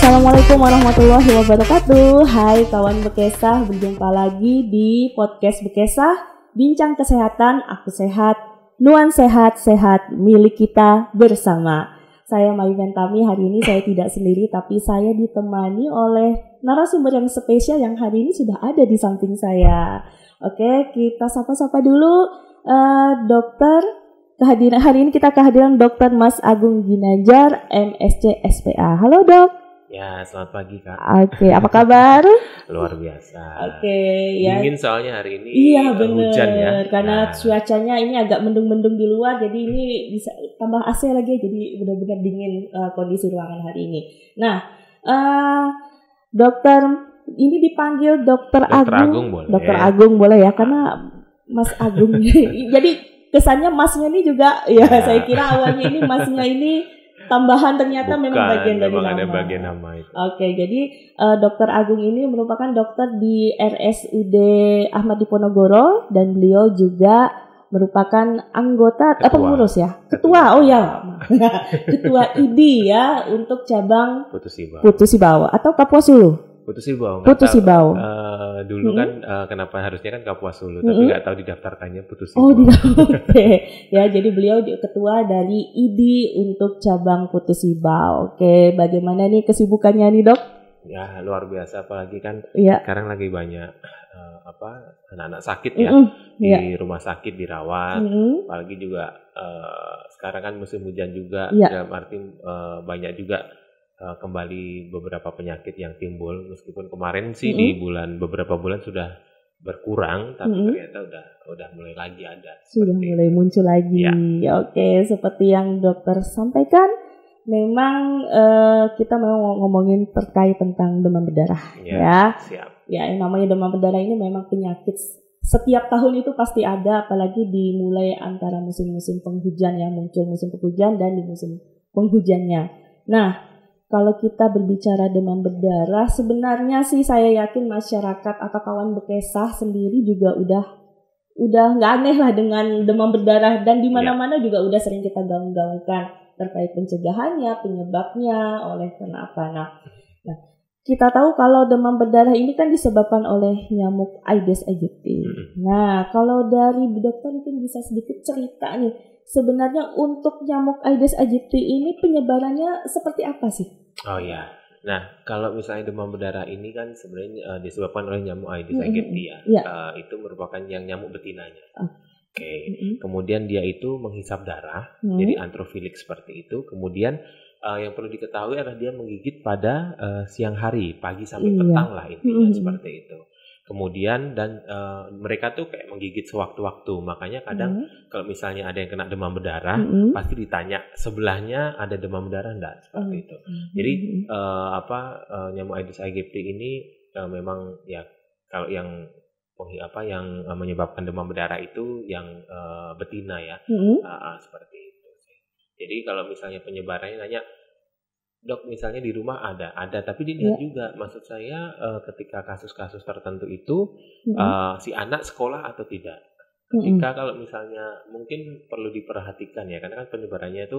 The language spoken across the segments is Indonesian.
Assalamualaikum warahmatullahi wabarakatuh. Hai kawan Bekesah, berjumpa lagi di podcast Bekesah, bincang kesehatan, aku sehat, Nuan sehat, sehat milik kita bersama. Saya Mayu Gantami, hari ini saya tidak sendiri tapi saya ditemani oleh narasumber yang spesial yang hari ini sudah ada di samping saya. Oke, kita sapa-sapa dulu dokter. Hari ini kita kehadiran Dr. Mas Agung Ginanjar, MSc SPA. Halo dok. Ya, selamat pagi Kak. Oke, apa kabar? Luar biasa. Oke, ya. Dingin soalnya hari ini. Iya benar. Hujan ya. Karena cuacanya ini agak mendung-mendung di luar, jadi ini bisa tambah AC lagi, jadi benar-benar dingin kondisi ruangan hari ini. Nah, dokter ini dipanggil Dokter Agung boleh. Dokter Agung boleh ya, karena Mas Agung. Jadi kesannya masnya ini juga, ya saya kira awalnya ini masnya ini tambahan, ternyata Bukan, memang bagian dari nama. ada bagian nama itu. Oke, jadi Dokter Agung ini merupakan dokter di RSUD Ahmad Diponegoro dan beliau juga merupakan anggota pengurus ya, ketua. Oh ya, ketua ID ya untuk cabang Putusibau atau Kapuas Hulu. Putusibau. Dulu kan kenapa harusnya kan Kapuas Hulu, tapi nggak tahu didaftarkannya Putusibau. Oh, oke. Ya, jadi beliau ketua dari ID untuk cabang Putusibau. Oke, bagaimana nih kesibukannya nih, Dok? Ya, luar biasa, apalagi kan ya. Sekarang lagi banyak anak-anak sakit ya, di rumah sakit dirawat. Apalagi juga sekarang kan musim hujan juga, dalam arti banyak juga kembali beberapa penyakit yang timbul, meskipun kemarin sih di beberapa bulan sudah berkurang, tapi ternyata udah mulai lagi ada. Sudah mulai muncul lagi. Ya. Oke, seperti yang dokter sampaikan, memang kita mau ngomongin terkait tentang demam berdarah. Ya. Siap. Ya, yang namanya demam berdarah ini memang penyakit setiap tahun itu pasti ada, apalagi dimulai antara musim-musim penghujan yang muncul musim penghujan dan di musim penghujannya. Nah, kalau kita berbicara demam berdarah, sebenarnya sih saya yakin masyarakat atau kawan Bekesah sendiri juga udah nggak aneh lah dengan demam berdarah, dan di mana-mana juga udah sering kita gaung-gaungkan terkait pencegahannya, penyebabnya, oleh karena apa. Nah, kita tahu kalau demam berdarah ini kan disebabkan oleh nyamuk Aedes aegypti. Nah, kalau dari dokter mungkin bisa sedikit cerita nih, sebenarnya untuk nyamuk Aedes aegypti ini penyebarannya seperti apa sih? Oh ya, nah kalau misalnya demam berdarah ini kan sebenarnya disebabkan oleh nyamuk Aedes aegypti ya. Itu merupakan yang nyamuk betinanya. Oke. Kemudian dia itu menghisap darah, jadi antrofilik seperti itu. Kemudian yang perlu diketahui adalah dia menggigit pada siang hari, pagi sampai petang lah intinya seperti itu. Kemudian dan mereka tuh kayak menggigit sewaktu-waktu, makanya kadang kalau misalnya ada yang kena demam berdarah pasti ditanya sebelahnya ada demam berdarah enggak, seperti itu. Jadi nyamuk Aedes aegypti ini memang ya kalau yang menyebabkan demam berdarah itu yang betina ya, seperti itu. Jadi kalau misalnya penyebarannya nanya, Dok, misalnya di rumah ada, tapi dilihat juga, maksud saya ketika kasus-kasus tertentu itu si anak sekolah atau tidak. Ketika kalau misalnya mungkin perlu diperhatikan ya, karena kan penyebarannya itu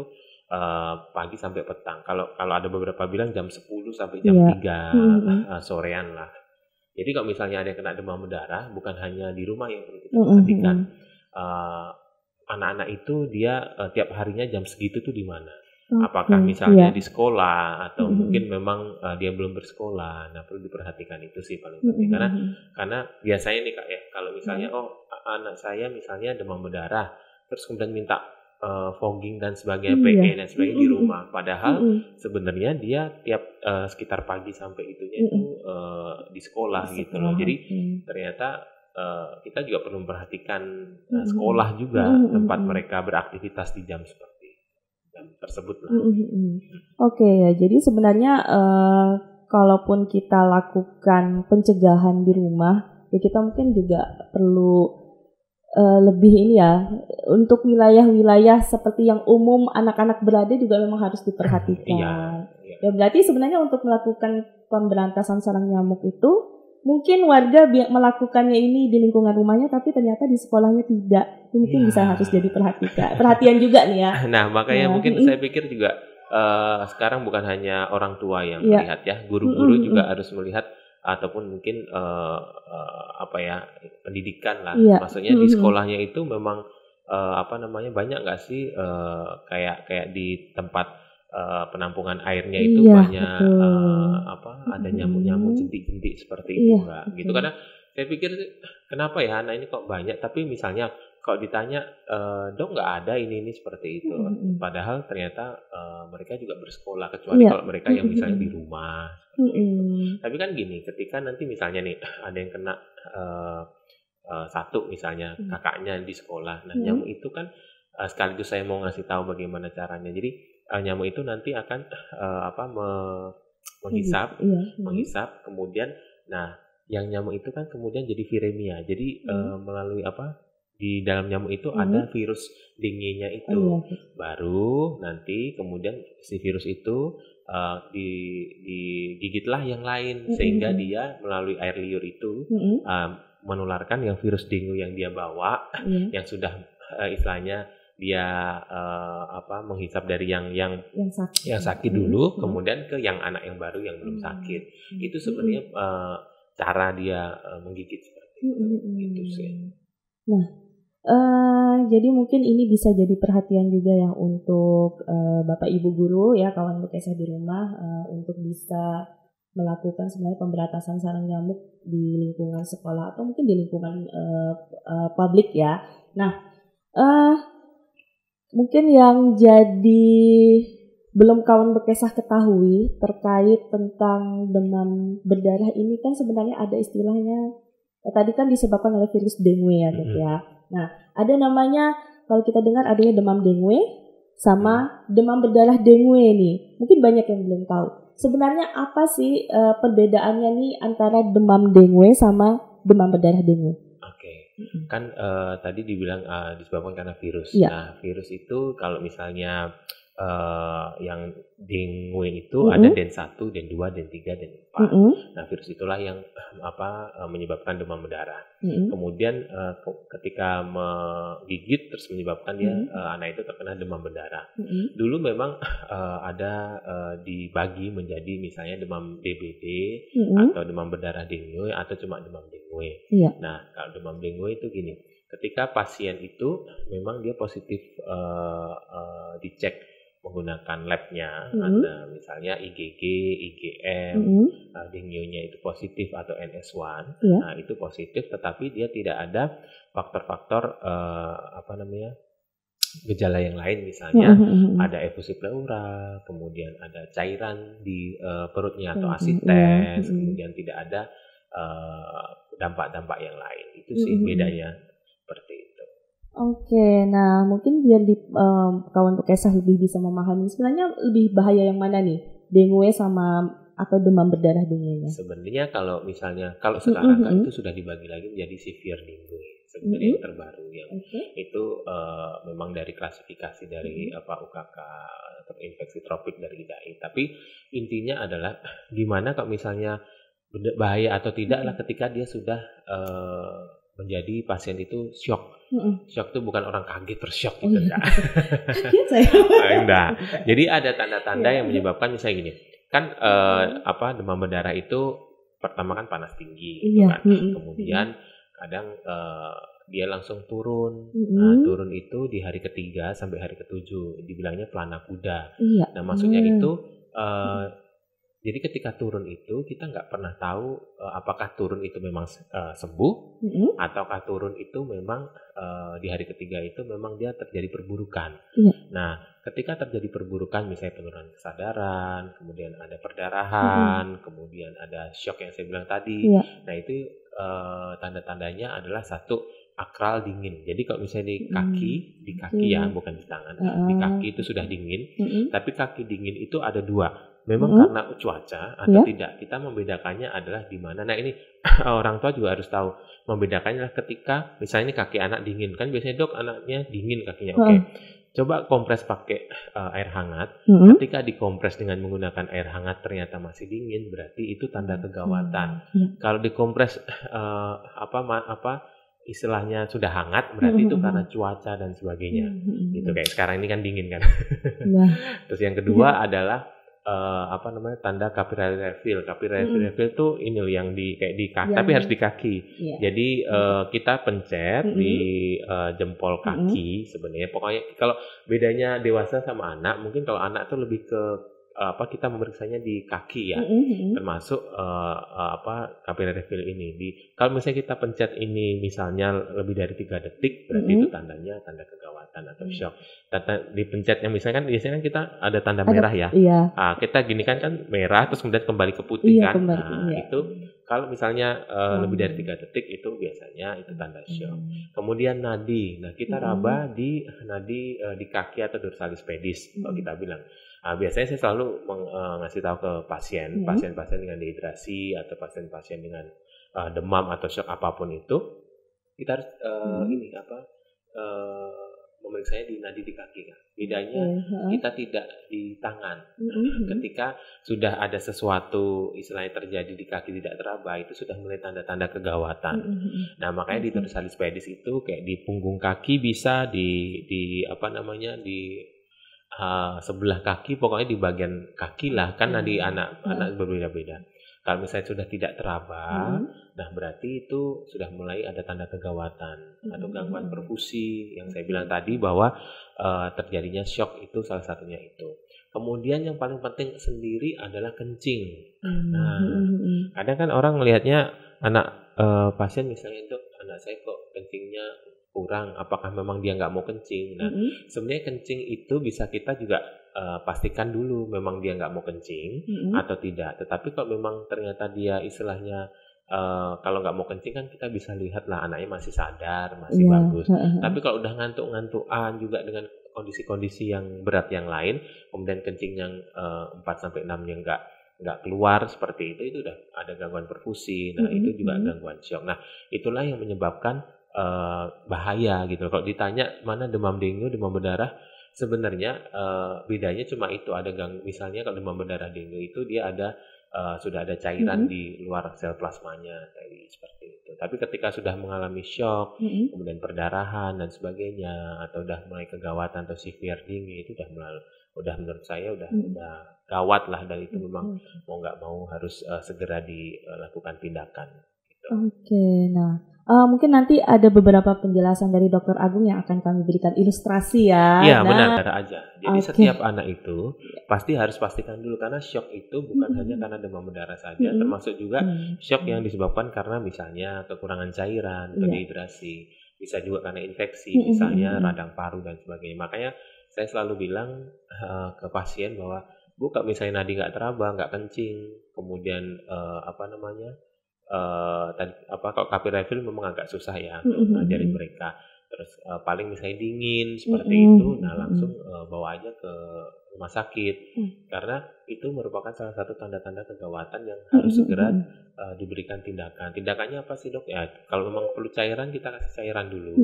pagi sampai petang. Kalau ada beberapa bilang jam 10 sampai jam 3 sorean lah. Jadi kalau misalnya ada yang kena demam berdarah, bukan hanya di rumah yang perlu kita perhatikan. Anak-anak itu dia tiap harinya jam segitu tuh di mana? Apakah misalnya di sekolah atau mungkin memang dia belum bersekolah. Nah, perlu diperhatikan itu sih paling penting. Karena biasanya nih Kak ya, kalau misalnya anak saya misalnya demam berdarah, terus kemudian minta fogging dan sebagainya, PE dan sebagainya di rumah. Padahal sebenarnya dia tiap sekitar pagi sampai itunya itu di sekolah gitu loh. Jadi ternyata kita juga perlu memperhatikan sekolah juga tempat mereka beraktivitas di jam tersebut lah. Oke, ya. Jadi sebenarnya kalaupun kita lakukan pencegahan di rumah, ya kita mungkin juga perlu lebih ini ya, untuk wilayah-wilayah seperti yang umum anak-anak berada juga memang harus diperhatikan. Iya. Ya berarti sebenarnya untuk melakukan pemberantasan sarang nyamuk itu mungkin warga melakukannya ini di lingkungan rumahnya, tapi ternyata di sekolahnya tidak. Mungkin bisa harus jadi perhatian juga nih ya. Nah makanya mungkin saya pikir juga sekarang bukan hanya orang tua yang melihat ya, guru-guru juga harus melihat, ataupun mungkin pendidikan lah. Maksudnya di sekolahnya itu memang banyak nggak sih kayak di tempat penampungan airnya itu banyak ada nyamuk-nyamuk jentik-jentik seperti itu Mbak. Gitu, karena saya pikir kenapa ya anak ini kok banyak, tapi misalnya kalau ditanya dong nggak ada ini seperti itu, padahal ternyata mereka juga bersekolah, kecuali kalau mereka yang misalnya di rumah. Tapi kan gini, ketika nanti misalnya nih ada yang kena satu misalnya kakaknya di sekolah, nah nyamuk itu kan sekaligus saya mau ngasih tahu bagaimana caranya. Jadi nyamuk itu nanti akan menghisap, kemudian nah yang nyamuk itu kan kemudian jadi viremia. Jadi melalui di dalam nyamuk itu ada virus dengue-nya itu. Baru nanti kemudian si virus itu digigitlah yang lain, sehingga dia melalui air liur itu menularkan yang virus dengue yang dia bawa, yang sudah istilahnya dia menghisap dari yang sakit dulu, kemudian ke yang anak yang baru yang belum sakit. Itu sebenarnya cara dia menggigit seperti itu sih. Nah, jadi mungkin ini bisa jadi perhatian juga ya untuk Bapak Ibu guru ya, kawan bekesah di rumah, untuk bisa melakukan sebenarnya pemberantasan sarang nyamuk di lingkungan sekolah atau mungkin di lingkungan publik ya. Nah, mungkin yang jadi belum kawan bekesah ketahui terkait tentang demam berdarah ini kan sebenarnya ada istilahnya, tadi kan disebabkan oleh virus dengue ya Dok ya. Nah, ada namanya, kalau kita dengar adanya demam dengue sama demam berdarah dengue nih. Mungkin banyak yang belum tahu. Sebenarnya apa sih perbedaannya nih antara demam dengue sama demam berdarah dengue? Kan tadi dibilang disebabkan karena virus. Nah, virus itu kalau misalnya yang dengue itu ada den 1, den 2, den 3, den 4. Nah, virus itulah yang menyebabkan demam berdarah. Kemudian ketika menggigit terus menyebabkan dia anak itu terkena demam berdarah. Dulu memang ada dibagi menjadi misalnya demam DBD atau demam berdarah dengue atau cuma demam dengue. Nah, kalau demam dengue itu gini, ketika pasien itu memang dia positif dicek menggunakan labnya, ada misalnya IgG, IgM, dengue-nya itu positif atau NS1, nah itu positif, tetapi dia tidak ada faktor-faktor gejala yang lain, misalnya ada efusi pleura, kemudian ada cairan di perutnya atau asites, kemudian tidak ada dampak-dampak yang lain. Itu sih bedanya seperti itu. Oke, nah mungkin biar kawan bekesah lebih bisa memahami sebenarnya lebih bahaya yang mana nih, dengue sama atau demam berdarah dengue-nya? Sebenarnya kalau sekarang kan itu sudah dibagi lagi menjadi severe dengue, sebenarnya yang terbaru yang itu memang dari klasifikasi dari UKK atau infeksi tropik dari IDAI. Tapi intinya adalah gimana kalau misalnya bahaya atau tidak lah ketika dia sudah menjadi pasien itu shock. Shock itu bukan orang kaget tersyok gitu enggak. Enggak. Jadi ada tanda-tanda yang menyebabkan misalnya gini. Kan demam berdarah itu pertama kan panas tinggi gitu kan. Kemudian kadang dia langsung turun. Nah, turun itu di hari ketiga sampai hari ketujuh, dibilangnya pelana kuda. Nah, maksudnya itu Jadi ketika turun itu kita nggak pernah tahu apakah turun itu memang sembuh ataukah turun itu memang di hari ketiga itu memang dia terjadi perburukan. Nah, ketika terjadi perburukan misalnya penurunan kesadaran, kemudian ada perdarahan, kemudian ada shock yang saya bilang tadi. Nah, itu tanda-tandanya adalah satu, akral dingin. Jadi kalau misalnya di kaki ya, bukan di tangan. Di kaki itu sudah dingin, tapi kaki dingin itu ada dua. Memang karena cuaca atau tidak, kita membedakannya adalah di mana. Nah, ini orang tua juga harus tahu. Membedakannya adalah ketika misalnya ini kaki anak dingin, kan biasanya dok anaknya dingin kakinya. Oke. Coba kompres pakai air hangat. Ketika dikompres dengan menggunakan air hangat ternyata masih dingin, berarti itu tanda kegawatan. Kalau dikompres istilahnya sudah hangat, berarti itu karena cuaca dan sebagainya. Gitu, kayak sekarang ini kan dingin kan. Terus yang kedua adalah tanda capillary refill. Capillary refill tuh ini yang di kaki, tapi harus di kaki. Jadi kita pencet di jempol kaki sebenarnya. Pokoknya kalau bedanya dewasa sama anak, mungkin kalau anak tuh lebih ke kita memeriksanya di kaki ya, termasuk capillary refill ini. Kalau misalnya kita pencet ini misalnya lebih dari 3 detik, berarti itu tandanya tanda kegawatan atau shock. Tanda dipencetnya misalnya kan biasanya kan kita ada tanda merah ya. Kita gini kan merah terus kemudian kembali ke putih kan. Itu kalau misalnya lebih dari 3 detik itu biasanya itu tanda shock. Kemudian nadi. Nah, kita raba di nadi di kaki atau dorsalis pedis kalau kita bilang. Biasanya saya selalu ngasih tahu ke pasien-pasien dengan dehidrasi atau pasien-pasien dengan demam atau shock apapun itu, kita harus memeriksanya di nadi di kaki kan. Bedanya kita tidak di tangan. Ketika sudah ada sesuatu istilahnya terjadi di kaki tidak teraba, itu sudah mulai tanda-tanda kegawatan. Nah, makanya di dorsalis pedis itu kayak di punggung kaki bisa di sebelah kaki, pokoknya di bagian kaki lah kan di anak berbeda-beda. Kalau misalnya sudah tidak teraba, nah berarti itu sudah mulai ada tanda kegawatan atau gangguan perfusi yang saya bilang tadi bahwa terjadinya shock itu salah satunya itu. Kemudian yang paling penting sendiri adalah kencing. Nah, kadang kan orang melihatnya anak pasien misalnya, dok anak saya kok kencingnya kurang, apakah memang dia nggak mau kencing? Nah, sebenarnya kencing itu bisa kita juga pastikan dulu memang dia nggak mau kencing atau tidak. Tetapi kalau memang ternyata dia istilahnya kalau nggak mau kencing kan kita bisa lihat lah anaknya masih sadar, masih bagus. Tapi kalau udah ngantuk-ngantukan juga dengan kondisi-kondisi yang berat yang lain, kemudian kencing yang 4-6 yang nggak keluar seperti itu udah ada gangguan perfusi. Nah, itu juga gangguan shock. Nah, itulah yang menyebabkan bahaya gitu. Kalau ditanya mana demam dengue, demam berdarah, sebenarnya bedanya cuma itu, ada misalnya kalau demam berdarah dengue itu dia ada sudah ada cairan di luar sel plasmanya kayak seperti itu. Tapi ketika sudah mengalami shock, kemudian perdarahan dan sebagainya, atau udah mulai kegawatan atau severe dengue, itu udah menurut saya udah gawat lah, dan itu memang mau nggak mau harus segera dilakukan tindakan. Oke, nah mungkin nanti ada beberapa penjelasan dari Dr. Agung yang akan kami berikan ilustrasi ya. Iya, benar aja. Jadi setiap anak itu pasti harus pastikan dulu, karena shock itu bukan hanya karena demam berdarah saja, termasuk juga shock yang disebabkan karena misalnya kekurangan cairan atau dehidrasi, bisa juga karena infeksi, misalnya radang paru dan sebagainya. Makanya saya selalu bilang ke pasien bahwa Bu, kalau misalnya nadi nggak teraba, nggak kencing, kemudian kalau capillary refill memang agak susah ya ngajarin mereka. Terus paling misalnya dingin seperti itu, nah langsung bawa aja ke rumah sakit, karena itu merupakan salah satu tanda-tanda kegawatan yang harus segera diberikan tindakan. Tindakannya apa sih dok? Ya kalau memang perlu cairan, kita kasih cairan dulu.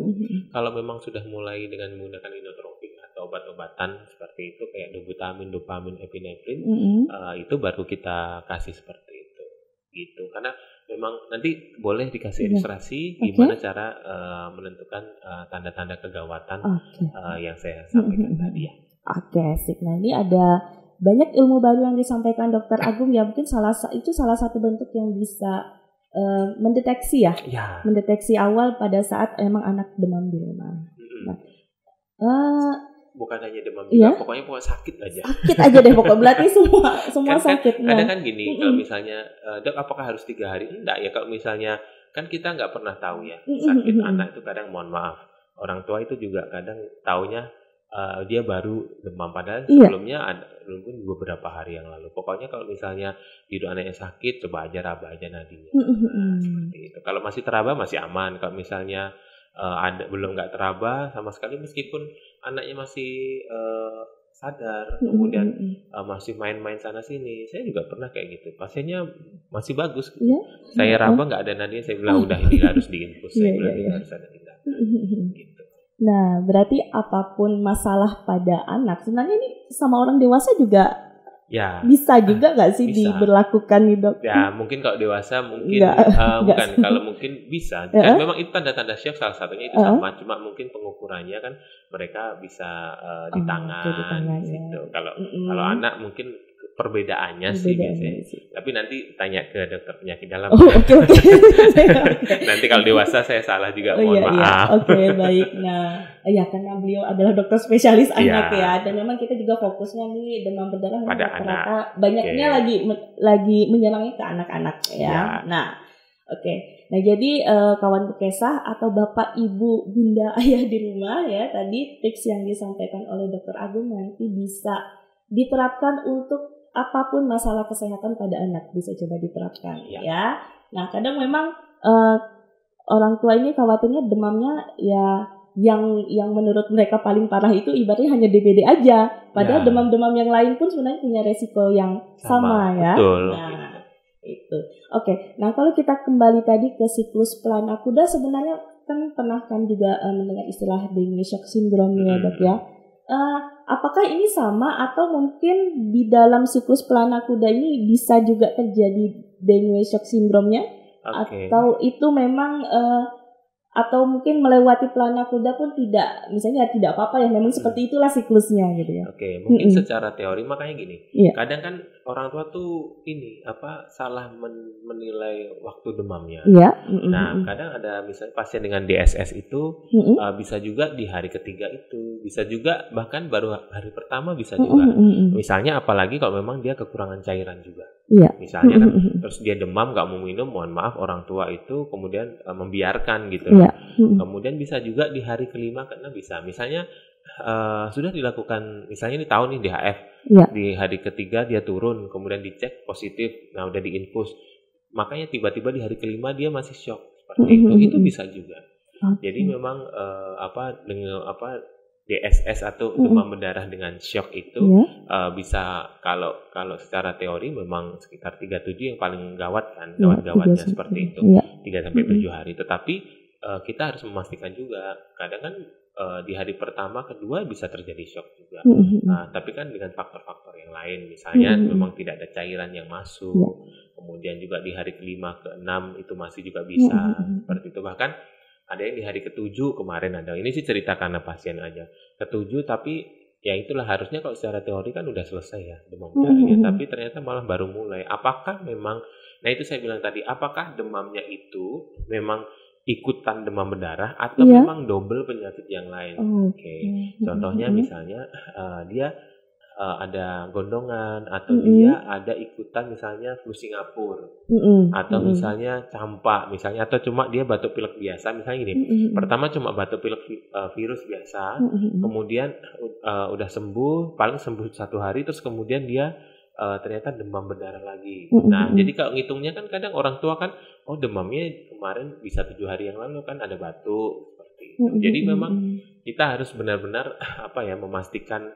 Kalau memang sudah mulai dengan menggunakan inotropik atau obat-obatan seperti itu kayak dobutamine, dopamin, epinefrin, itu baru kita kasih seperti itu. Gitu, karena memang nanti boleh dikasih ilustrasi gimana cara menentukan tanda-tanda kegawatan yang saya sampaikan tadi ya. Oke, sip. Nah, ini ada banyak ilmu baru yang disampaikan Dr. Agung ya. Mungkin salah satu bentuk yang bisa mendeteksi ya. Mendeteksi awal pada saat emang anak demam di rumah. Nah, bukan hanya demam juga, pokoknya sakit aja. Sakit aja deh pokoknya, berarti semua sakit. Kadang kan gini, kalau misalnya dok apakah harus 3 hari? Enggak ya, kalau misalnya kan kita nggak pernah tahu ya sakit anak itu kadang, mohon maaf, orang tua itu juga kadang taunya dia baru demam padahal sebelumnya ada mungkin beberapa hari yang lalu. Pokoknya kalau misalnya hidup anaknya sakit, coba aja raba aja nadinya. Seperti itu. Kalau masih teraba masih aman. Kalau misalnya belum nggak teraba sama sekali, meskipun anaknya masih sadar, kemudian masih main-main sana sini, saya juga pernah kayak gitu. Pasiennya masih bagus. Saya raba nggak ada nadinya, saya bilang udah ini harus diinfus, saya bilang ini harus ada tindakan. Gitu. Nah, berarti apapun masalah pada anak, sebenarnya ini sama orang dewasa juga bisa juga nggak sih diberlakukan nih dok? Ya mungkin kalau dewasa mungkin bukan, kalau mungkin bisa. Kan memang itu tanda-tanda syok salah satunya itu sama, cuma mungkin pengukurannya kan mereka bisa di tangan gitu. Kalau anak mungkin perbedaannya sih biasanya. Tapi nanti tanya ke dokter penyakit dalam. Oke. Nanti kalau dewasa saya salah juga, mohon maaf. Oke, baik. Nah, ya karena beliau adalah dokter spesialis anak ya, dan memang kita juga fokusnya nih demam berdarah pada anak. Banyaknya lagi menyerangnya ke anak-anak ya. Nah, oke. Nah, jadi kawan Bekesah atau bapak, ibu, bunda, ayah di rumah ya, tadi tips yang disampaikan oleh Dokter Agung nanti bisa diterapkan untuk apapun masalah kesehatan pada anak, bisa coba diterapkan ya. Nah, kadang memang orang tua ini khawatirnya demamnya ya yang menurut mereka paling parah itu ibaratnya hanya DBD aja, padahal demam-demam yang lain pun sebenarnya punya resiko yang sama ya. Betul. Nah, itu. Oke. Nah, kalau kita kembali tadi ke siklus pelana kuda, sebenarnya kan pernah kan juga mendengar istilah Dengue shock syndrome ya, Dok ya. Apakah ini sama atau mungkin di dalam siklus pelana kuda ini bisa juga terjadi Dengue shock syndrome-nya? Atau itu memang atau mungkin melewati pelana kuda pun tidak, misalnya tidak apa-apa ya, memang seperti itulah siklusnya gitu ya. Mungkin secara teori makanya gini. Kadang kan orang tua tuh ini salah menilai waktu demamnya. Nah, kadang ada misalnya pasien dengan DSS itu bisa juga di hari ketiga itu, bisa juga bahkan baru hari pertama bisa juga. Misalnya apalagi kalau memang dia kekurangan cairan juga. Misalnya kan terus dia demam nggak mau minum, mohon maaf orang tua itu kemudian membiarkan gitu. Kemudian bisa juga di hari kelima ke-6 bisa. Misalnya sudah dilakukan, misalnya ini tahun nih DHF, di hari ketiga dia turun, kemudian dicek positif, nah udah diinfus, makanya tiba-tiba di hari kelima dia masih shock seperti itu bisa juga. Jadi memang dengan DSS atau demam berdarah dengan shock itu bisa, kalau secara teori memang sekitar 37 yang paling gawat kan, gawat-gawatnya seperti itu, 3-7 hari. Tetapi kita harus memastikan juga, kadang kan di hari pertama, kedua bisa terjadi shock juga. Tapi kan dengan faktor-faktor yang lain, misalnya memang tidak ada cairan yang masuk, kemudian juga di hari kelima, ke-6 itu masih juga bisa seperti itu. Bahkan ada yang di hari ke-7 kemarin ada, ini sih cerita karena pasien aja, ke-7 tapi ya itulah harusnya kalau secara teori kan udah selesai ya demam berdarahnya, tapi ternyata malah baru mulai. Apakah memang, nah itu saya bilang tadi, apakah demamnya itu memang ikutan demam berdarah atau memang double penyakit yang lain? Contohnya misalnya dia ada gondongan, atau dia ada ikutan misalnya flu Singapura, atau misalnya campak misalnya, atau cuma dia batuk pilek biasa misalnya ini. Pertama cuma batuk pilek virus biasa, kemudian udah sembuh, paling sembuh 1 hari, terus kemudian dia ternyata demam berdarah lagi. Nah, jadi kalau ngitungnya kan kadang orang tua kan, oh demamnya kemarin bisa 7 hari yang lalu kan ada batuk seperti itu. Jadi memang kita harus benar-benar memastikan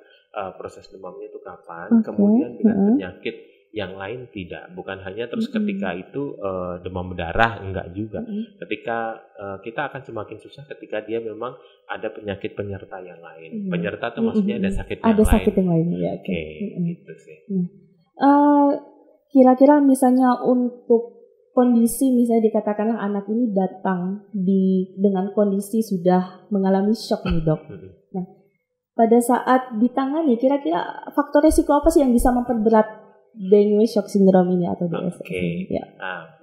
proses demamnya itu kapan, kemudian dengan penyakit yang lain tidak, bukan hanya terus ketika itu demam berdarah, enggak juga. Ketika kita akan semakin susah ketika dia memang ada penyakit penyerta yang lain. Penyerta itu maksudnya ada sakit yang lain. Ada sakit yang lain ya. Gitu sih. Kira-kira misalnya untuk kondisi, misalnya dikatakanlah anak ini datang dengan kondisi sudah mengalami shock nih dok. Nah, pada saat ditangani, kira-kira faktor resiko apa sih yang bisa memperberat dengue shock syndrome ini atau DSS. Oke. Ya. Nah,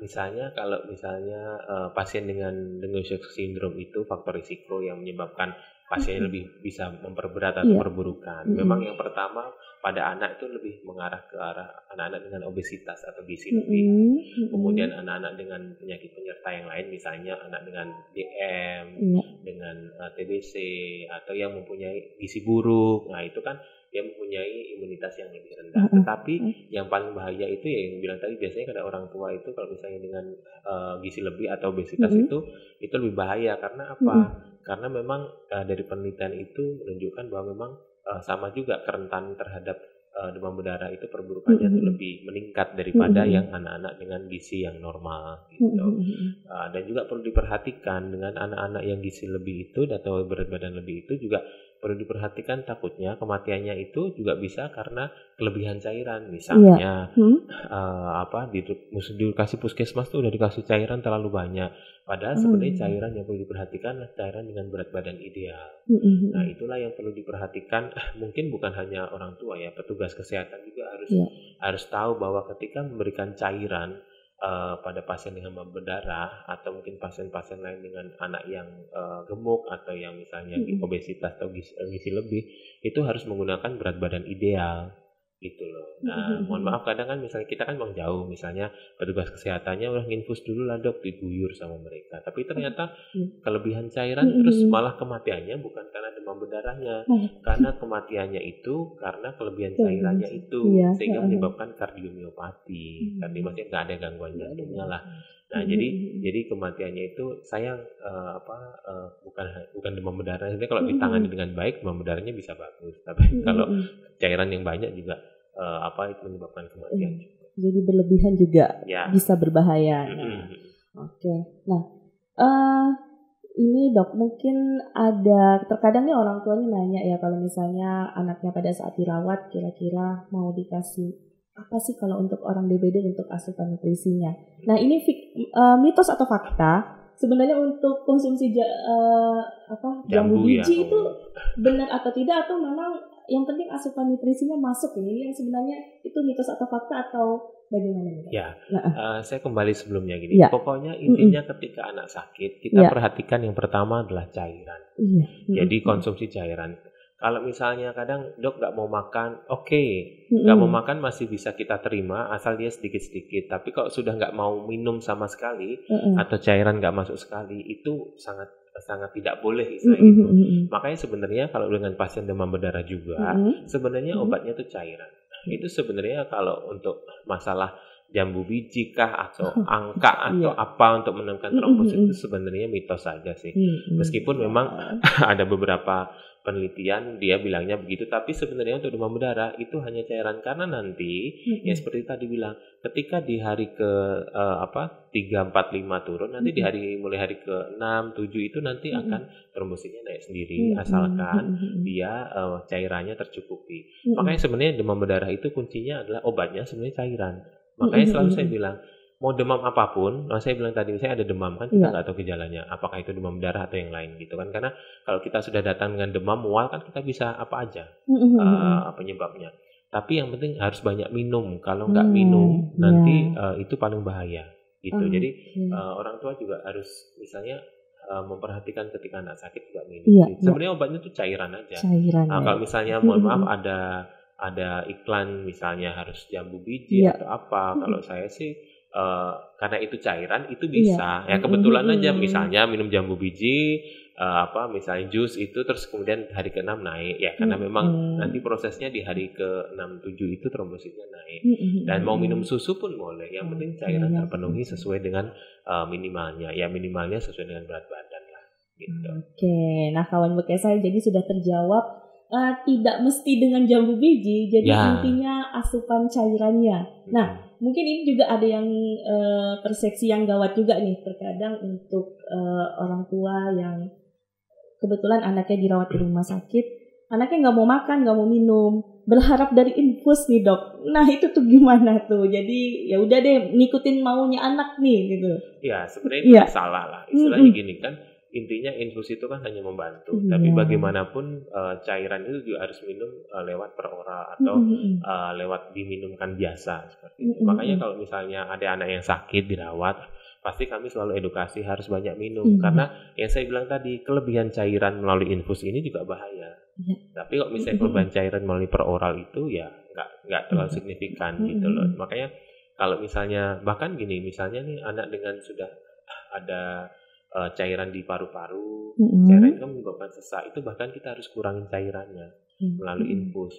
kalau misalnya pasien dengan dengue shock syndrome itu faktor risiko yang menyebabkan pasien lebih bisa memperberat atau memperburukan. Memang yang pertama pada anak itu lebih mengarah ke arah anak-anak dengan obesitas atau gizi lebih. Kemudian anak-anak dengan penyakit penyerta yang lain, misalnya anak dengan DM, dengan TBC, atau yang mempunyai gizi buruk. Nah, itu kan dia mempunyai imunitas yang lebih rendah. Tetapi yang paling bahaya itu ya yang bilang tadi, biasanya pada orang tua itu kalau misalnya dengan gizi lebih atau obesitas itu lebih bahaya. Karena apa? Karena memang dari penelitian itu menunjukkan bahwa memang sama juga kerentanan terhadap demam berdarah itu perburukannya itu lebih meningkat daripada yang anak-anak dengan gizi yang normal gitu. Dan juga perlu diperhatikan dengan anak-anak yang gizi lebih itu atau berat badan lebih itu juga perlu diperhatikan, takutnya kematiannya itu juga bisa karena kelebihan cairan. Misalnya dikasih puskesmas tuh udah dikasih cairan terlalu banyak, padahal sebenarnya cairan yang perlu diperhatikan adalah cairan dengan berat badan ideal. Nah, itulah yang perlu diperhatikan. Mungkin bukan hanya orang tua ya, petugas kesehatan juga harus tahu bahwa ketika memberikan cairan pada pasien dengan demam berdarah atau mungkin pasien-pasien lain dengan anak yang gemuk atau yang misalnya obesitas atau gizi lebih, itu harus menggunakan berat badan ideal gitu loh. Nah, mohon maaf kadang kan misalnya kita kan jauh, misalnya petugas kesehatannya udah nginfus dulu lah dok, diguyur sama mereka, tapi ternyata kelebihan cairan terus malah kematiannya bukan karena demam berdarahnya, karena kematiannya itu karena kelebihan cairannya itu, sehingga menyebabkan kardiomiopati. Maksudnya nggak ada gangguan jantungnya lah. Nah, jadi kematiannya itu sayang bukan demam berdarah. Jadi kalau ditangani dengan baik, demam berdarahnya bisa bagus. Tapi kalau cairan yang banyak juga itu menyebabkan kematian juga. Jadi berlebihan juga bisa berbahaya. Oke. Nah, ini dok, mungkin ada terkadang nih orang tuanya nanya ya, kalau misalnya anaknya pada saat dirawat kira-kira mau dikasih apa sih kalau untuk orang DBD untuk asupan nutrisinya. Nah, ini mitos atau fakta sebenarnya untuk konsumsi jambu biji itu benar atau tidak, atau memang yang penting asupan nutrisinya masuk? Ini yang sebenarnya itu mitos atau fakta atau bagaimana? Ya, saya kembali sebelumnya gini. Pokoknya intinya ketika anak sakit kita perhatikan yang pertama adalah cairan. Jadi konsumsi cairan. Kalau misalnya kadang dok nggak mau makan, nggak mau makan masih bisa kita terima asal dia sedikit-sedikit. Tapi kalau sudah nggak mau minum sama sekali atau cairan nggak masuk sekali, itu sangat tidak boleh istilahnya gitu. Makanya sebenarnya kalau dengan pasien demam berdarah juga sebenarnya obatnya itu cairan. Itu sebenarnya kalau untuk masalah jambu biji kah atau angka atau apa untuk menemukan trombosit itu sebenarnya mitos saja sih. Meskipun memang ada beberapa penelitian dia bilangnya begitu, tapi sebenarnya untuk demam berdarah itu hanya cairan, karena nanti ya seperti tadi bilang, ketika di hari ke 3, 4, 5 turun, nanti di mulai hari ke 6, 7 itu nanti akan trombositnya naik sendiri asalkan dia cairannya tercukupi. Makanya sebenarnya demam berdarah itu kuncinya adalah obatnya sebenarnya cairan. Makanya selalu saya bilang, mau demam apapun, saya bilang tadi misalnya ada demam kan kita nggak tahu gejalanya, apakah itu demam berdarah atau yang lain gitu kan, karena kalau kita sudah datang dengan demam mual kan kita bisa apa aja penyebabnya. Tapi yang penting harus banyak minum, kalau nggak minum nanti itu paling bahaya gitu. Jadi orang tua juga harus misalnya memperhatikan ketika anak sakit juga minum. Sebenarnya obatnya itu cairan aja. Kalau misalnya mohon maaf ada iklan misalnya harus jambu biji atau apa, kalau saya sih karena itu cairan itu bisa ya kebetulan aja misalnya minum jambu biji misalnya jus itu terus kemudian hari ke-6 naik ya, karena memang nanti prosesnya di hari ke-6, 7 itu trombositnya naik. Dan mau minum susu pun boleh, yang penting cairan terpenuhi sesuai dengan minimalnya sesuai dengan berat badan lah gitu. Oke, nah kawan bekas saya jadi sudah terjawab, tidak mesti dengan jambu biji, jadi intinya asupan cairannya. Nah, mungkin ini juga ada yang persepsi yang gawat juga nih, terkadang untuk orang tua yang kebetulan anaknya dirawat di rumah sakit, anaknya nggak mau makan, nggak mau minum, berharap dari infus nih dok. Nah itu tuh gimana tuh? Jadi ya udah deh ngikutin maunya anak nih gitu. Ya sebenarnya itu salah lah. Istilahnya gini kan, intinya infus itu kan hanya membantu, tapi bagaimanapun cairan itu juga harus minum lewat per oral atau lewat diminumkan biasa seperti itu. Makanya kalau misalnya ada anak yang sakit dirawat, pasti kami selalu edukasi harus banyak minum karena yang saya bilang tadi, kelebihan cairan melalui infus ini juga bahaya. Tapi kalau misalnya kelebihan cairan melalui per oral itu ya nggak terlalu signifikan gitu loh. Makanya kalau misalnya bahkan gini, misalnya nih anak dengan sudah ada cairan di paru-paru, cairan itu menyebabkan sesak, itu bahkan kita harus kurangin cairannya melalui infus.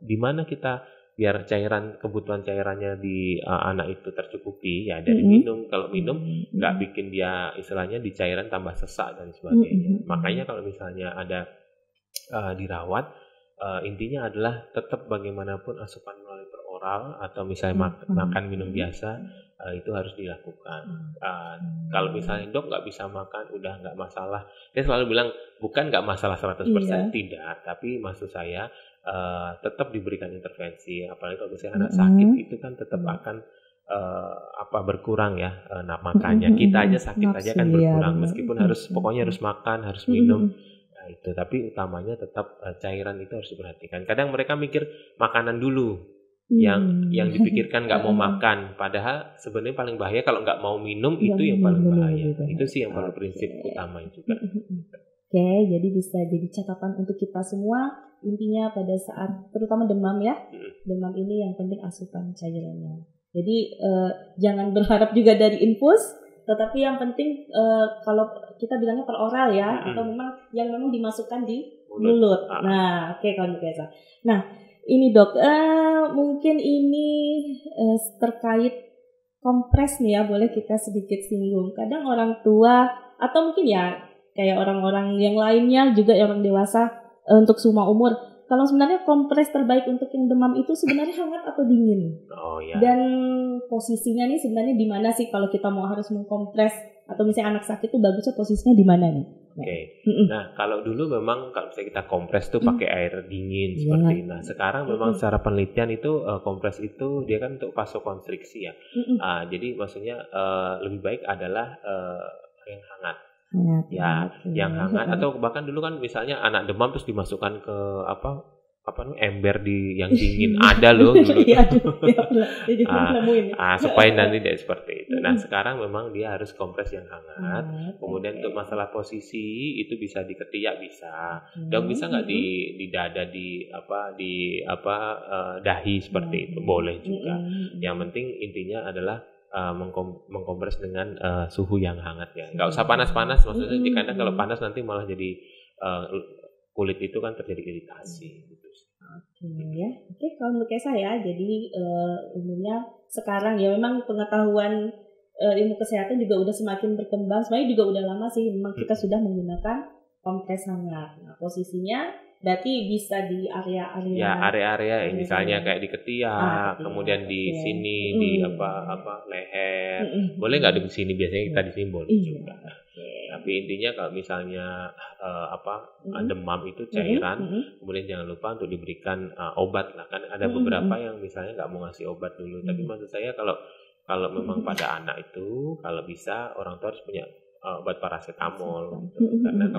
Di mana kita biar cairan, kebutuhan cairannya di anak itu tercukupi ya dari minum. Kalau minum nggak bikin dia istilahnya di cairan tambah sesak dan sebagainya. Makanya kalau misalnya ada dirawat, intinya adalah tetap bagaimanapun asupan melalui per oral atau misalnya makan minum biasa itu harus dilakukan. Kalau misalnya dok nggak bisa makan, udah nggak masalah. Saya selalu bilang bukan nggak masalah 100%, tidak. Tapi maksud saya tetap diberikan intervensi. Apalagi kalau misalnya anak sakit itu kan tetap akan berkurang ya makannya. Kita aja sakit aja kan berkurang. Meskipun pokoknya harus makan, harus minum. Nah, itu. Tapi utamanya tetap cairan itu harus diperhatikan. Kadang mereka mikir makanan dulu. Yang dipikirkan nggak mau makan, padahal sebenarnya paling bahaya kalau nggak mau minum itu yang paling bahaya. Itu sih yang paling prinsip utama juga. Oke, jadi bisa jadi catatan untuk kita semua. Intinya pada saat terutama demam ya, demam ini yang penting asupan cairannya. Jadi jangan berharap juga dari infus, tetapi yang penting kalau kita bilangnya per oral ya, atau memang yang memang dimasukkan di mulut. Nah, oke kalau biasa. Nah, ini dok, mungkin ini terkait kompres nih ya, boleh kita sedikit singgung. Kadang orang tua atau mungkin ya kayak orang-orang yang lainnya juga orang dewasa untuk semua umur, kalau sebenarnya kompres terbaik untuk yang demam itu sebenarnya hangat atau dingin? Oh ya. Dan posisinya nih sebenarnya di mana sih kalau kita mau harus mengkompres atau misalnya anak sakit itu bagusnya posisinya di mana nih? Oke. Nah, kalau dulu memang kalau misalnya kita kompres tuh pakai air dingin seperti ini. Nah, sekarang memang secara penelitian itu kompres itu dia kan untuk vasokonstriksi ya. Jadi maksudnya lebih baik adalah yang hangat. Yang hangat atau bahkan dulu kan misalnya anak demam terus dimasukkan ke ember yang dingin ada loh dulu. Supaya nanti tidak seperti itu. Nah, sekarang memang dia harus kompres yang hangat. Kemudian untuk masalah posisi itu bisa di ketiak bisa. Dan bisa nggak di dada di dahi seperti itu boleh juga. Yang penting intinya adalah mengkompres dengan suhu yang hangat ya. Nggak usah panas-panas, maksudnya kadang kalau panas nanti malah jadi kulit itu kan terjadi iritasi gitu. Oke, kalau menurut saya jadi umumnya sekarang ya memang pengetahuan ilmu kesehatan juga udah semakin berkembang. Sebenarnya juga udah lama sih memang kita sudah menggunakan kompres hangat. Nah, posisinya berarti bisa di area-area. Ya, area-area misalnya kayak di ketiak, kemudian di sini di leher. Boleh nggak di sini, biasanya kita di sini boleh juga. Tapi intinya kalau misalnya demam itu cairan, kemudian jangan lupa untuk diberikan obat lah. Kan ada beberapa yang misalnya nggak mau ngasih obat dulu. Tapi maksud saya kalau memang pada anak itu kalau bisa orang tua harus punya obat paracetamol gitu. Karena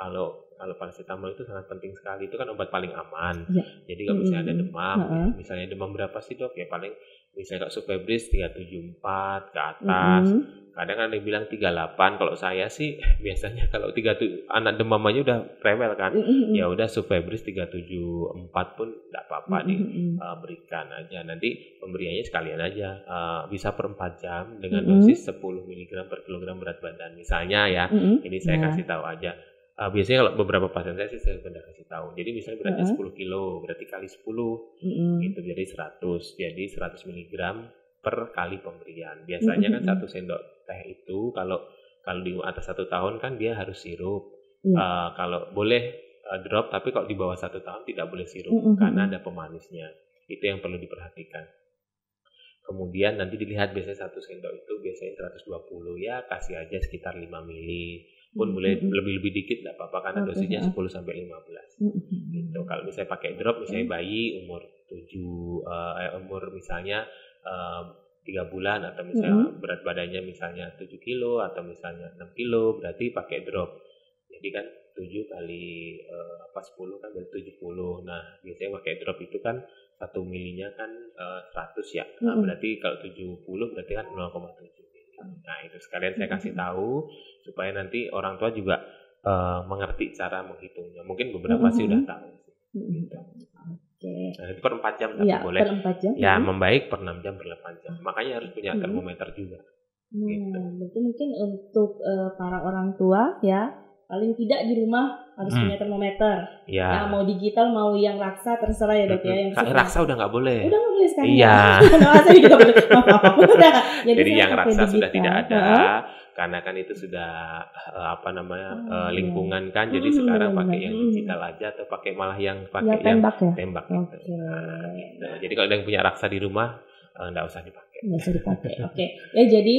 kalau paracetamol itu sangat penting sekali, itu kan obat paling aman. Jadi kalau misalnya ada demam, misalnya demam berapa sih dok? Ya paling misalnya kalau Sufebris 374 ke atas. Kadang ada yang bilang 38. Kalau saya sih biasanya kalau 37 anak demam aja udah rewel kan. Ya udah Sufebris 374 pun enggak apa-apa diberikan aja. Nanti pemberiannya sekalian aja. Bisa per 4 jam dengan dosis 10 mg per kilogram berat badan. Misalnya ya, ini saya kasih tahu aja. Biasanya kalau beberapa pasien saya sih saya benar kasih tahu. Jadi misalnya beratnya 10 kilo, berarti kali 10 gitu jadi 100. Jadi 100 mg per kali pemberian. Biasanya kan 1 sendok teh itu kalau di atas 1 tahun kan dia harus sirup. Kalau boleh drop, tapi kalau di bawah 1 tahun tidak boleh sirup karena ada pemanisnya. Itu yang perlu diperhatikan. Kemudian nanti dilihat biasanya 1 sendok itu biasanya 120 ya, kasih aja sekitar 5 mili. Pun boleh lebih dikit enggak apa-apa karena dosisnya 10 sampai 15. Gitu. Kalau misalnya pakai drop misalnya bayi umur 7 umur misalnya 3 bulan atau misalnya berat badannya misalnya 7 kilo atau misalnya 6 kilo berarti pakai drop. Jadi kan 7 kali 10 kan berarti 70. Nah, biasanya pakai drop itu kan 1 milinya kan 100 ya. Nah, berarti kalau 70 berarti kan 0,7 mili. Nah, itu sekalian saya kasih tahu supaya nanti orang tua juga mengerti cara menghitungnya. Mungkin beberapa sih udah tahu. Gitu. Okay. Nah, itu per 4 jam tapi boleh. Per 4 jam. Ya, membaik per 6 jam, per 8 jam. Makanya harus punya termometer juga. Gitu. Berarti mungkin untuk para orang tua ya, paling tidak di rumah harus punya termometer. Ya, mau digital mau yang raksa terserah ya Dok ya. Yang raksa udah nggak boleh. Udah nggak boleh sekarang. Iya. Saya juga boleh. Jadi yang raksa sudah tidak ada. Karena kan itu sudah lingkungan kan, jadi sekarang pakai yang digital aja atau pakai malah yang pakai yang tembak gitu. Nah, jadi kalau ada yang punya raksa di rumah nggak usah dipakai. Nggak usah dipakai. Oke. Ya jadi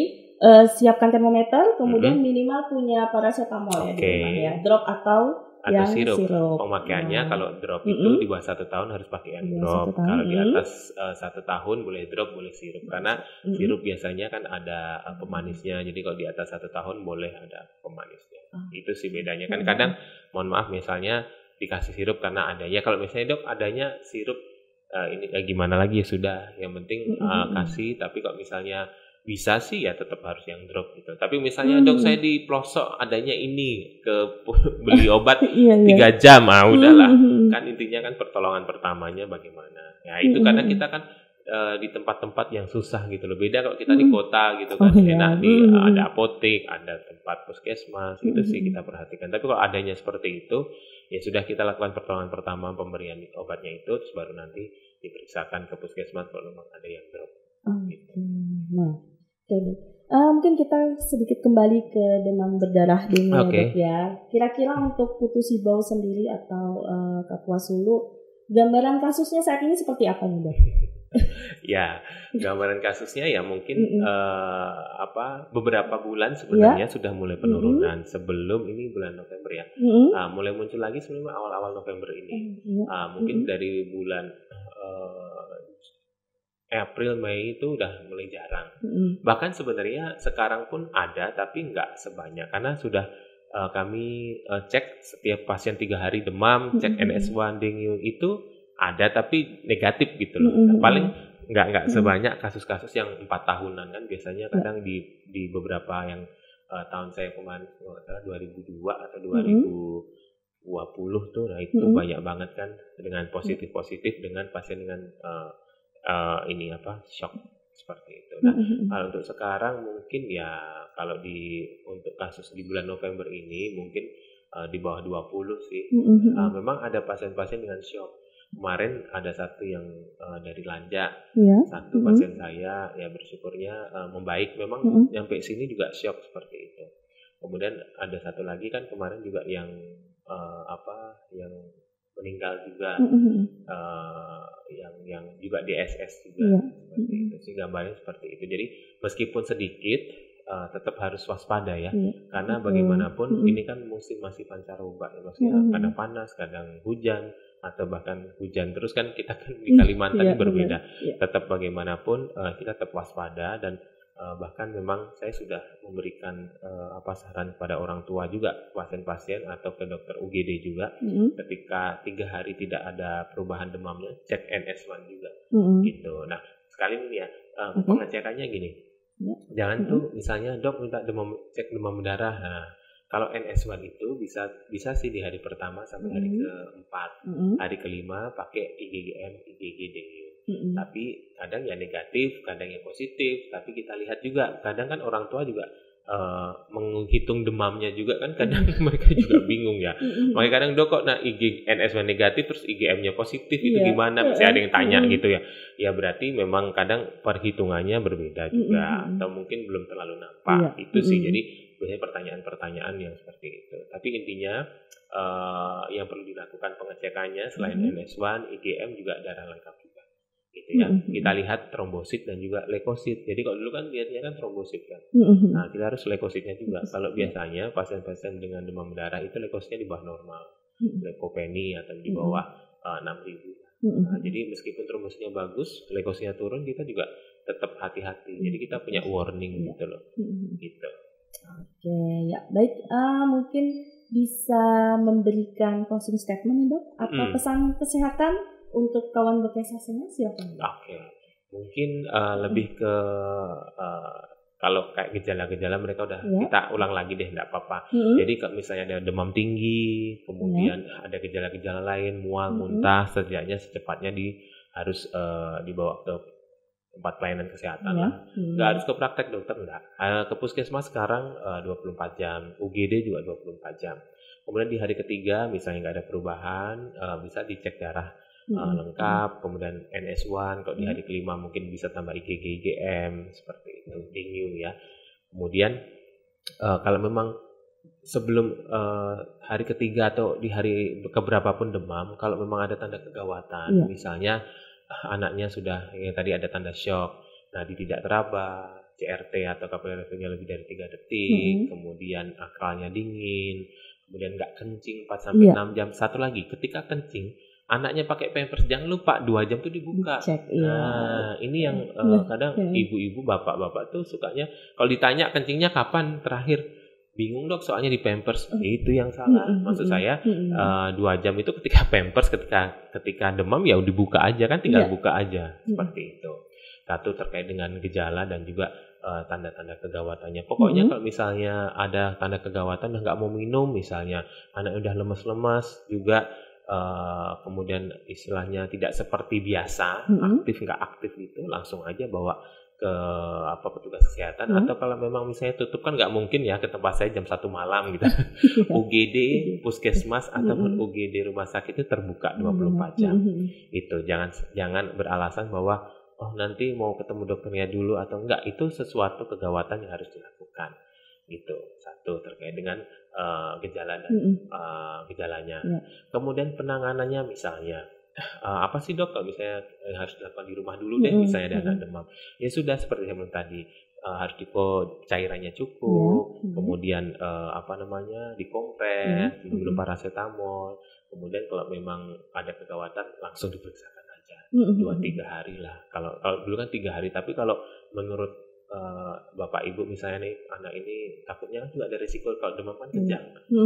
siapkan termometer, kemudian minimal punya paracetamol ya di rumah ya, drop atau sirup. Pemakaiannya kalau drop itu di bawah 1 tahun harus pakai yang drop. Kalau di atas 1 tahun boleh drop, boleh sirup. Karena sirup biasanya kan ada pemanisnya. Jadi kalau di atas 1 tahun boleh ada pemanisnya. Itu sih bedanya. Kan kadang, mohon maaf misalnya dikasih sirup karena adanya. Kalau misalnya Dok adanya sirup ini gimana lagi ya sudah. Yang penting kasih. Tapi kalau misalnya bisa sih ya tetap harus yang drop gitu. Tapi misalnya Dok saya di pelosok adanya ini ke beli obat 3 jam, udahlah. Kan intinya kan pertolongan pertamanya bagaimana. Ya itu karena kita kan di tempat-tempat yang susah gitu loh. Beda kalau kita di kota gitu kan. Enak ada apotek, ada tempat puskesmas, itu sih kita perhatikan. Tapi kalau adanya seperti itu, ya sudah kita lakukan pertolongan pertama pemberian obatnya itu, terus baru nanti diperiksakan ke puskesmas kalau memang ada yang drop. Gitu. Nah, mungkin kita sedikit kembali ke demam berdarah dini ya Dok ya. Kira-kira untuk putus ibau sendiri atau Kapuas Hulu, gambaran kasusnya saat ini seperti apa nih Dok? Ya, gambaran kasusnya ya mungkin beberapa bulan sebenarnya sudah mulai penurunan. Sebelum ini bulan November ya, mulai muncul lagi sebenarnya awal-awal November ini. Mungkin dari bulan April, Mei itu udah mulai jarang. Bahkan sebenarnya sekarang pun ada, tapi nggak sebanyak. Karena sudah kami cek setiap pasien 3 hari demam, cek NS1, dengue itu ada, tapi negatif gitu loh. Paling nggak sebanyak kasus-kasus yang 4 tahunan kan. Biasanya kadang di beberapa yang tahun saya kemarin, 2002 atau 2020 tuh, nah itu banyak banget kan dengan positif dengan pasien dengan shock seperti itu. Nah, kalau untuk sekarang mungkin ya kalau untuk kasus di bulan November ini mungkin di bawah 20 sih. Memang ada pasien-pasien dengan shock. Kemarin ada satu yang dari Lanja, satu pasien saya ya bersyukurnya membaik. Memang nyampe sini juga shock seperti itu. Kemudian ada satu lagi kan kemarin juga yang yang meninggal juga, yang juga DSS juga seperti itu sih, gambarnya seperti itu. Jadi meskipun sedikit tetap harus waspada ya, karena bagaimanapun ini kan musim masih pancaroba ya, maksudnya kadang panas, kadang hujan, atau bahkan hujan terus kan. Kita kan di Kalimantan berbeda. Tetap bagaimanapun kita tetap waspada. Dan bahkan memang saya sudah memberikan saran kepada orang tua juga, pasien-pasien atau ke dokter UGD juga, ketika 3 hari tidak ada perubahan demamnya, cek NS1 juga gitu. Nah sekali ini ya pengecekannya gini, jangan tuh misalnya Dok minta cek demam berdarah. Nah kalau NS1 itu bisa sih di hari pertama sampai hari ke-4, hari ke-5 pakai IgGM, IgG-dengue. Tapi kadang ya negatif, kadang yang positif. Tapi kita lihat juga, kadang kan orang tua juga menghitung demamnya juga kan, kadang mereka juga bingung ya. Makanya kadang Dok kok NS1 negatif terus IgM-nya positif, itu gimana? Masih ada yang tanya gitu ya. Ya berarti memang kadang perhitungannya berbeda juga, atau mungkin belum terlalu nampak. Itu sih, jadi biasanya pertanyaan-pertanyaan yang seperti itu. Tapi intinya yang perlu dilakukan pengecekannya selain NS1, IgM juga darah lengkap juga. Gitu ya. Kita lihat trombosit dan juga leukosit. Jadi kalau dulu kan lihatnya kan trombosit kan. Nah, kita harus leukositnya juga. Kalau biasanya pasien-pasien dengan demam berdarah itu leukositnya di bawah normal. Leukopenia atau di bawah 6.000. Nah, jadi meskipun trombositnya bagus, leukositnya turun, kita juga tetap hati-hati. Jadi kita punya warning gitu loh. Gitu. Oke, ya baik. Mungkin bisa memberikan closing statement nih dok, atau pesan kesehatan untuk kawan berkesehatan, silakan. Oke, mungkin lebih ke kalau kayak gejala-gejala mereka udah kita ulang lagi deh, nggak apa-apa. Jadi kalau misalnya ada demam tinggi, kemudian ada gejala-gejala lain, mual, muntah, secepatnya harus dibawa ke tempat pelayanan kesehatan lah. Nggak harus ke praktek dokter, enggak. Ke puskesmas sekarang 24 jam, UGD juga 24 jam. Kemudian di hari ketiga misalnya nggak ada perubahan, bisa dicek darah lengkap, kemudian NS1, kalau di hari kelima mungkin bisa tambah IgG, IgM, seperti itu, dengue ya. Kemudian kalau memang sebelum hari ketiga atau di hari keberapapun demam, kalau memang ada tanda kegawatan, misalnya anaknya sudah tadi ada tanda shock, nadi tidak teraba, CRT atau kapilarinya lebih dari 3 detik, kemudian akalnya dingin, kemudian nggak kencing 4-6 jam. Satu lagi, ketika kencing, anaknya pakai pampers, jangan lupa 2 jam tuh dibuka. Nah, ini yang kadang ibu-ibu, bapak-bapak tuh sukanya kalau ditanya kencingnya kapan terakhir, bingung dok soalnya di pampers. Itu yang salah. Maksud saya 2 jam itu ketika pampers, ketika demam ya dibuka aja kan, tinggal buka aja seperti itu. Satu terkait dengan gejala dan juga tanda-tanda kegawatannya. Pokoknya kalau misalnya ada tanda kegawatan udah nggak mau minum, misalnya anak udah lemas-lemas juga, kemudian istilahnya tidak seperti biasa, aktif nggak aktif gitu, langsung aja bawa ke petugas kesehatan. Atau kalau memang misalnya tutup kan nggak mungkin ya ke tempat saya jam 1 malam gitu. UGD puskesmas ataupun UGD rumah sakit itu terbuka 24 jam. Itu jangan beralasan bahwa nanti mau ketemu dokternya dulu atau enggak, itu sesuatu kegawatan yang harus dilakukan. Gitu. Satu terkait dengan gejala dan gejalanya. Kemudian penanganannya misalnya apa sih dok kalau misalnya harus dilakukan di rumah dulu deh, misalnya ada anak demam. Ya sudah seperti yang belum tadi, harus cairannya cukup, kemudian dikompres, minum paracetamol. Kemudian kalau memang ada kegawatan langsung diperiksakan aja 2-3 hari lah. Kalau dulu kan 3 hari, tapi kalau menurut bapak ibu misalnya nih, anak ini takutnya kan juga ada risiko kalau demam kan kejang.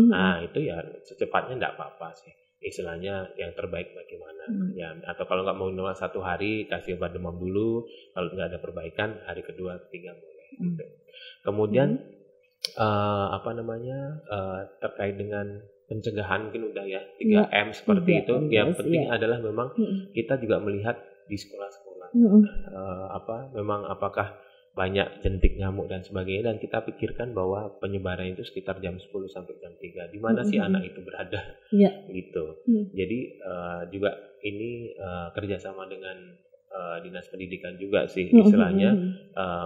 Nah itu ya secepatnya enggak apa-apa sih, istilahnya yang terbaik bagaimana ya. Atau kalau nggak mau minum 1 hari, kasih obat demam dulu, kalau nggak ada perbaikan hari kedua ketiga boleh gitu. Kemudian terkait dengan pencegahan mungkin udah ya 3M seperti itu. Yang penting adalah memang kita juga melihat di sekolah-sekolah memang apakah banyak jentik nyamuk dan sebagainya, dan kita pikirkan bahwa penyebaran itu sekitar jam 10 sampai jam 3. Di mana sih anak itu berada? Gitu. Jadi juga ini kerjasama dengan dinas pendidikan juga sih, istilahnya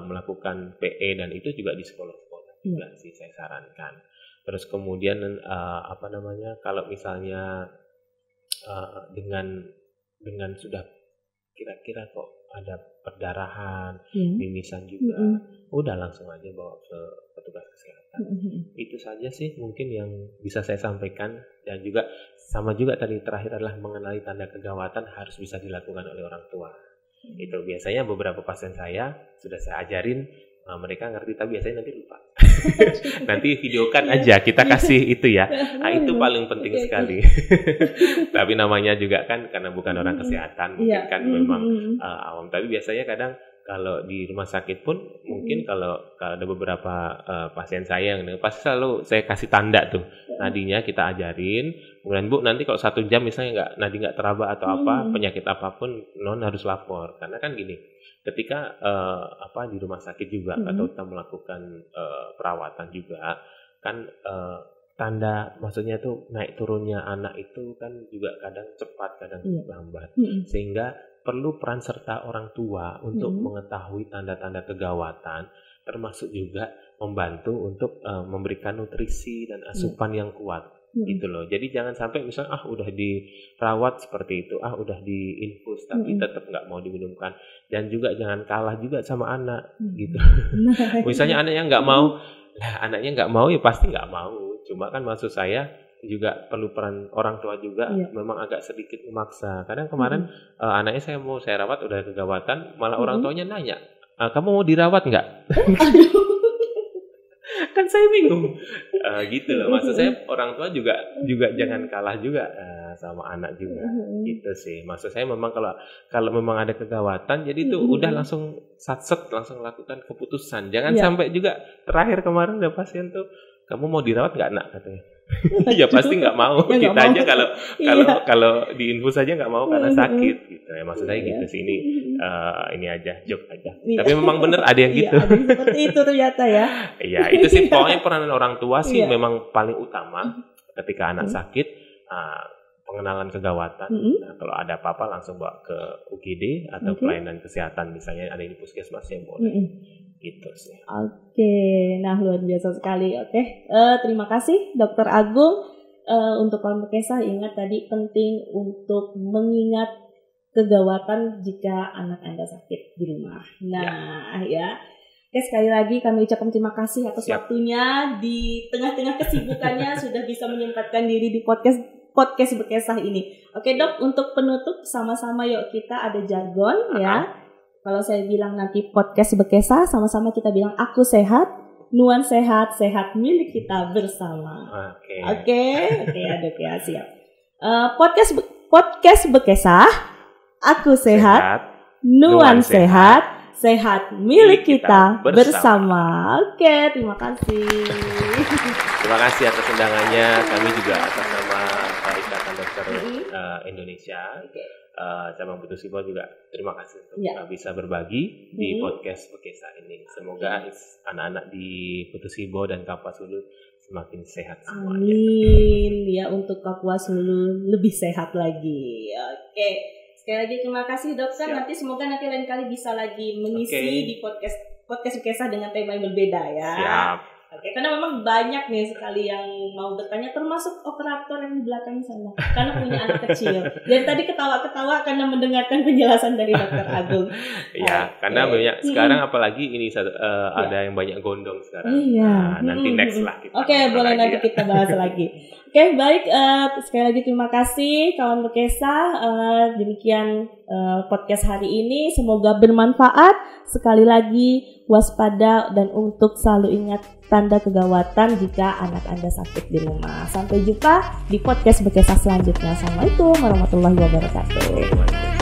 melakukan PE, dan itu juga di sekolah-sekolah juga sih saya sarankan. Terus kemudian kalau misalnya dengan sudah kira-kira kok ada perdarahan, mimisan juga, udah langsung aja bawa ke petugas kesehatan. Itu saja sih mungkin yang bisa saya sampaikan. Dan juga sama juga tadi terakhir adalah mengenali tanda kegawatan harus bisa dilakukan oleh orang tua. Itu biasanya beberapa pasien saya sudah saya ajarin, mereka ngerti tapi biasanya nanti lupa. Nanti videokan aja, kita kasih itu ya. Nah, itu paling penting sekali. Tapi namanya juga kan karena bukan orang kesehatan, mungkin kan memang awam. Tapi biasanya kadang kalau di rumah sakit pun mungkin kalau ada beberapa pasien saya yang pasti selalu saya kasih tanda tuh. Nadinya kita ajarin. Kemudian Bu, nanti kalau 1 jam misalnya nadi nggak teraba atau penyakit apapun, non harus lapor. Karena kan gini, ketika di rumah sakit juga atau kita melakukan perawatan juga kan, tanda maksudnya tuh naik turunnya anak itu kan juga kadang cepat, kadang lambat, sehingga perlu peran serta orang tua untuk mengetahui tanda-tanda kegawatan, termasuk juga membantu untuk memberikan nutrisi dan asupan yang kuat. Gitu loh. Jadi jangan sampai misalnya udah dirawat seperti itu, udah diinfus tapi tetap nggak mau diminumkan. Dan juga jangan kalah juga sama anak gitu. Misalnya anaknya nggak mau, anaknya nggak mau ya pasti nggak mau. Cuma kan maksud saya juga perlu peran orang tua juga, memang agak sedikit memaksa. Kadang kemarin anaknya saya rawat udah kegawatan, malah orang tuanya nanya, kamu mau dirawat nggak? Kan saya bingung. Gitu loh. Maksud saya orang tua juga jangan kalah juga sama anak juga. Gitu sih. Maksud saya memang kalau memang ada kegawatan, jadi itu udah langsung langsung lakukan keputusan. Jangan sampai juga terakhir kemarin ada pasien tuh, kamu mau dirawat nggak nak katanya. Ya pasti nggak mau. Ya, kita aja kalau diinfus aja nggak mau karena sakit gitu ya. Maksud saya gitu sih, ini aja joke aja. Tapi memang bener ada yang gitu. Ada seperti itu ternyata ya. Iya, itu sih pokoknya peranan orang tua sih memang paling utama ketika anak sakit, pengenalan kegawatan. Nah, kalau ada apa-apa langsung bawa ke UGD atau pelayanan kesehatan, misalnya ada di puskesmas yang boleh. Gitu sih. Oke, nah luar biasa sekali. Terima kasih Dr. Agung. Untuk kaum Bekesa, ingat tadi penting untuk mengingat kegawatan jika anak Anda sakit di rumah. Nah, Oke, sekali lagi kami ucapkan terima kasih atas waktunya di tengah-tengah kesibukannya sudah bisa menyempatkan diri di podcast Bekesah ini. Oke Dok, untuk penutup sama-sama yuk kita ada jargon ya. Kalau saya bilang nanti podcast Bekesah, sama-sama kita bilang aku sehat, Nuan sehat, sehat milik kita bersama. Oke, Dok ya, siap. Podcast Bekesah, aku sehat, Nuan sehat, sehat milik kita bersama. Oke, terima kasih. Terima kasih atas undangannya. Kami juga atas nama Ikatan Dokter Indonesia. Cabang Putus Sibo juga terima kasih untuk bisa berbagi di podcast Bekesah ini. Semoga anak-anak di Putus Sibo dan Kapuas Hulu semakin sehat semuanya. Amin. Ya, untuk Kapuas Hulu lebih sehat lagi. Oke. Sekali lagi terima kasih dokter. Nanti semoga lain kali bisa lagi mengisi di podcast Bekesah dengan tema yang berbeda ya. Siap. Oke, karena memang banyak nih sekali yang mau bertanya, termasuk operator yang di belakang sana, karena punya anak kecil. Dari tadi ketawa-ketawa karena mendengarkan penjelasan dari Dr. Agung. Iya, karena banyak sekarang apalagi ini ada yang banyak gondong sekarang. Iya. Nanti next lah kita. Oke, boleh nanti kita bahas lagi. Oke, baik. Sekali lagi terima kasih kawan Bekesah. Demikian podcast hari ini. Semoga bermanfaat. Sekali lagi waspada dan untuk selalu ingat tanda kegawatan jika anak Anda sakit di rumah. Sampai jumpa di podcast Bekesah selanjutnya. Assalamualaikum warahmatullahi wabarakatuh.